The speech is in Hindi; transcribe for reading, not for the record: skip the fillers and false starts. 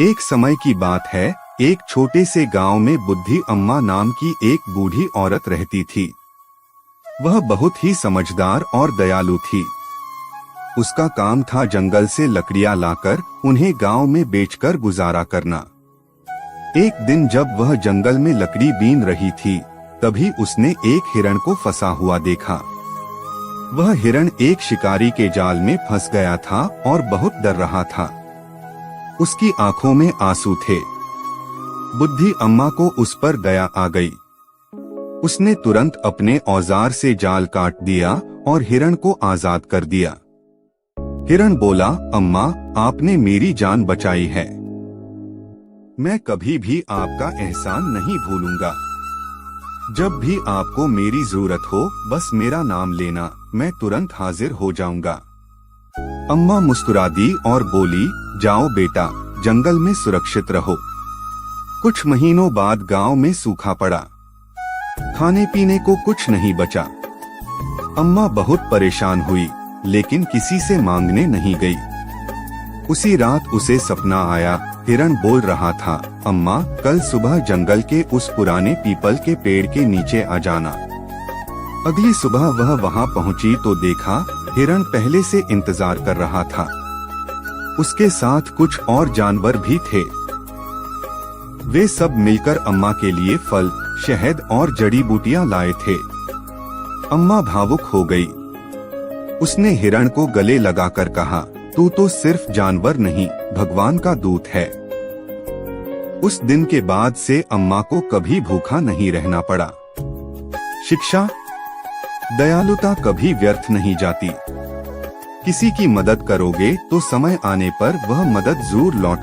एक समय की बात है, एक छोटे से गांव में बुद्धि अम्मा नाम की एक बूढ़ी औरत रहती थी। वह बहुत ही समझदार और दयालु थी। उसका काम था जंगल से लकड़ियां लाकर उन्हें गांव में बेचकर गुजारा करना। एक दिन जब वह जंगल में लकड़ी बीन रही थी, तभी उसने एक हिरण को फंसा हुआ देखा। वह हिरण एक शिकारी के जाल में फंस गया था और बहुत डर रहा था। उसकी आंखों में आंसू थे। बुद्धि अम्मा को उस पर दया आ गई। उसने तुरंत अपने औजार से जाल काट दिया और हिरण को आजाद कर दिया। हिरण बोला, अम्मा, आपने मेरी जान बचाई है। मैं कभी भी आपका एहसान नहीं भूलूंगा। जब भी आपको मेरी जरूरत हो, बस मेरा नाम लेना, मैं तुरंत हाजिर हो जाऊंगा। अम्मा मुस्कुरा दी और बोली, जाओ बेटा, जंगल में सुरक्षित रहो। कुछ महीनों बाद गांव में सूखा पड़ा। खाने पीने को कुछ नहीं बचा। अम्मा बहुत परेशान हुई, लेकिन किसी से मांगने नहीं गई। उसी रात उसे सपना आया। हिरण बोल रहा था, अम्मा, कल सुबह जंगल के उस पुराने पीपल के पेड़ के नीचे आ जाना। अगली सुबह वह वहां पहुंची तो देखा, हिरण पहले से इंतजार कर रहा था। उसके साथ कुछ और जानवर भी थे। वे सब मिलकर अम्मा के लिए फल, शहद और जड़ी बूटियां लाए थे। अम्मा भावुक हो गई। उसने हिरण को गले लगाकर कहा, तू तो सिर्फ जानवर नहीं, भगवान का दूत है। उस दिन के बाद से अम्मा को कभी भूखा नहीं रहना पड़ा। शिक्षा: दयालुता कभी व्यर्थ नहीं जाती। किसी की मदद करोगे तो समय आने पर वह मदद जरूर लौट